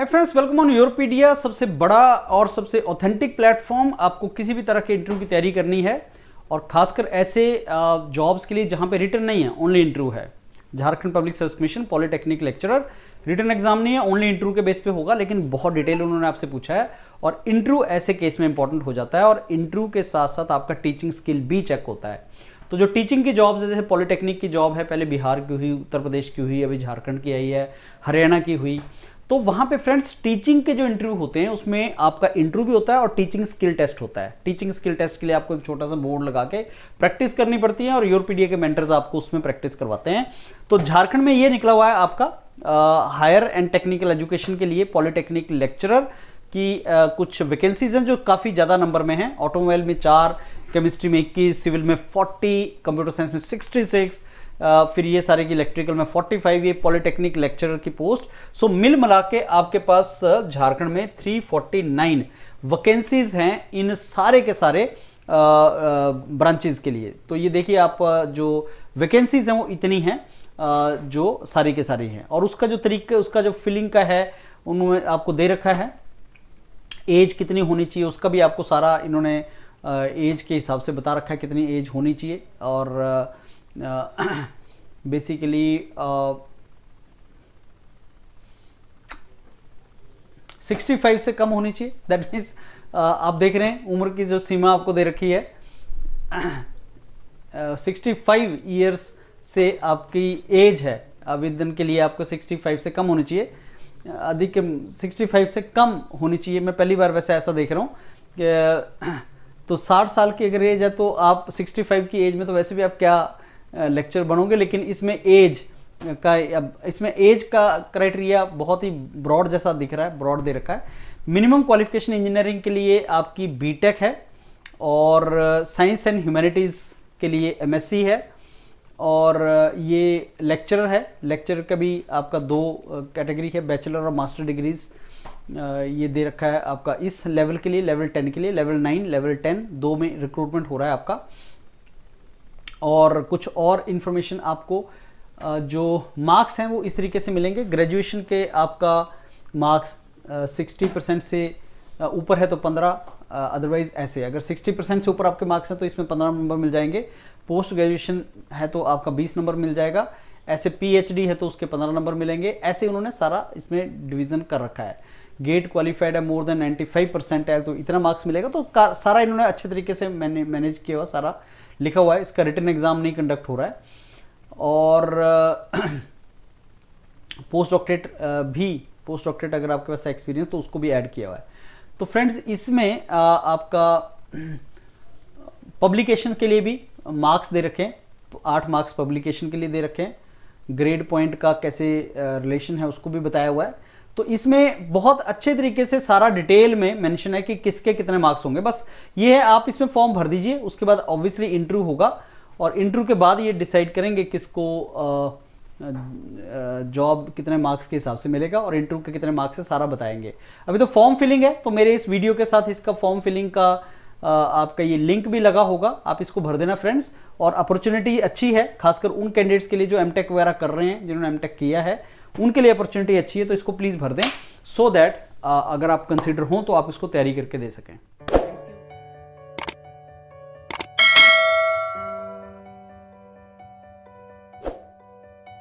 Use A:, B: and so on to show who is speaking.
A: Hi friends, welcome on Yourpedia. सबसे बड़ा और सबसे ऑथेंटिक प्लेटफॉर्म। आपको किसी भी तरह के इंटरव्यू की तैयारी करनी है और खासकर ऐसे जॉब्स के लिए जहां पे रिटर्न नहीं है, ओनली इंटरव्यू है। Jharkhand public service commission polytechnic lecturer, return exam नहीं है, ओनली इंटरव्यू के बेस पे होगा, लेकिन बहुत डिटेल उन्होंने आपसे पूछा है और इंटरव्यू ऐसे केस में इंपॉर्टेंट हो जाता है और इंटरव्यू के साथ साथ आपका टीचिंग स्किल भी चेक होता है। तो जो टीचिंग की जॉब्स जैसे पॉलिटेक्निक की जॉब है, पहले बिहार की हुई, उत्तर प्रदेश की हुई, अभी झारखंड की आई है, हरियाणा की हुई, तो वहां पे फ्रेंड्स टीचिंग के जो इंटरव्यू होते हैं उसमें आपका इंटरव्यू भी होता है और टीचिंग स्किल टेस्ट होता है। टीचिंग स्किल टेस्ट के लिए आपको एक छोटा सा बोर्ड लगा के प्रैक्टिस करनी पड़ती है और योरपीडिया के मेंटर्स आपको उसमें प्रैक्टिस करवाते हैं। तो झारखंड में ये निकला हुआ है आपका हायर एंड टेक्निकल एजुकेशन के लिए पॉलिटेक्निक लेक्चरर की कुछ वैकेंसीज हैं जो काफ़ी ज़्यादा नंबर में हैं। ऑटोमोबाइल में 4, केमिस्ट्री में 21, सिविल में 40, कंप्यूटर साइंस में 66, फिर ये सारे की इलेक्ट्रिकल में 45, ये पॉलिटेक्निक लेक्चरर की पोस्ट। सो मिल मिला के आपके पास झारखंड में 349 वैकेंसीज हैं इन सारे के सारे ब्रांचेस के लिए। तो ये देखिए आप जो वैकेंसीज हैं वो इतनी हैं जो सारी के सारी हैं और उसका जो तरीका, उसका जो फिलिंग का है उन्होंने आपको दे रखा है। एज कितनी होनी चाहिए उसका भी आपको सारा इन्होंने एज के हिसाब से बता रखा है कितनी एज होनी चाहिए और बेसिकली 65 से कम होनी चाहिए। दैट मीन्स आप देख रहे हैं उम्र की जो सीमा आपको दे रखी है 65 ईयर्स से आपकी एज है आवेदन के लिए, आपको 65 से कम होनी चाहिए। अधिक 65 से कम होनी चाहिए। मैं पहली बार वैसे ऐसा देख रहा हूँ कि तो 60 साल की अगर एज है तो आप 65 की एज में तो वैसे भी आप क्या लेक्चर बनोगे, लेकिन इसमें एज का क्राइटेरिया बहुत ही ब्रॉड जैसा दिख रहा है, ब्रॉड दे रखा है। मिनिमम क्वालिफिकेशन इंजीनियरिंग के लिए आपकी बीटेक है और साइंस एंड ह्यूमैनिटीज़ के लिए एमएससी है और ये लेक्चरर है। लेक्चरर का भी आपका 2 कैटेगरी है, बैचलर और मास्टर डिग्रीज ये दे रखा है आपका इस लेवल के लिए, लेवल 10 के लिए। लेवल 9, लेवल 10 2 में रिक्रूटमेंट हो रहा है आपका। और कुछ और इन्फॉर्मेशन आपको जो मार्क्स हैं वो इस तरीके से मिलेंगे। ग्रेजुएशन के आपका मार्क्स 60% से ऊपर है तो 15, अदरवाइज ऐसे अगर 60% से ऊपर आपके मार्क्स हैं तो इसमें 15 नंबर मिल जाएंगे। पोस्ट ग्रेजुएशन है तो आपका 20 नंबर मिल जाएगा। ऐसे पीएचडी है तो उसके 15 नंबर मिलेंगे। ऐसे उन्होंने सारा इसमें डिवीजन कर रखा है। गेट क्वालिफाइड है मोर देन 95% है तो इतना मार्क्स मिलेगा। तो सारा इन्होंने अच्छे तरीके से मैनेज किया हुआ, सारा लिखा हुआ है। इसका रिटन एग्जाम नहीं कंडक्ट हो रहा है और पोस्ट डॉक्टरेट अगर आपके पास एक्सपीरियंस तो उसको भी ऐड किया हुआ है। तो फ्रेंड्स इसमें आपका पब्लिकेशन के लिए भी मार्क्स दे रखे हैं, 8 मार्क्स पब्लिकेशन के लिए दे रखे हैं। ग्रेड पॉइंट का कैसे रिलेशन है उसको भी बताया हुआ है। तो इसमें बहुत अच्छे तरीके से सारा डिटेल में मेंशन है कि किसके कितने मार्क्स होंगे। बस ये है, आप इसमें फॉर्म भर दीजिए, उसके बाद ऑब्वियसली इंटरव्यू होगा और इंटरव्यू के बाद ये डिसाइड करेंगे किसको जॉब कितने मार्क्स के हिसाब से मिलेगा और इंटरव्यू के कितने मार्क्स से सारा बताएंगे। अभी तो फॉर्म फिलिंग है, तो मेरे इस वीडियो के साथ इसका फॉर्म फिलिंग का आपका ये लिंक भी लगा होगा, आप इसको भर देना फ्रेंड्स। और अपॉर्चुनिटी अच्छी है, खासकर उन कैंडिडेट्स के लिए जो एमटेक वगैरह कर रहे हैं, जिन्होंने एमटेक किया है उनके लिए अपॉर्चुनिटी अच्छी है। तो इसको प्लीज़ भर दें सो दैट अगर आप कंसिडर हों तो आप इसको तैयारी करके दे सकें।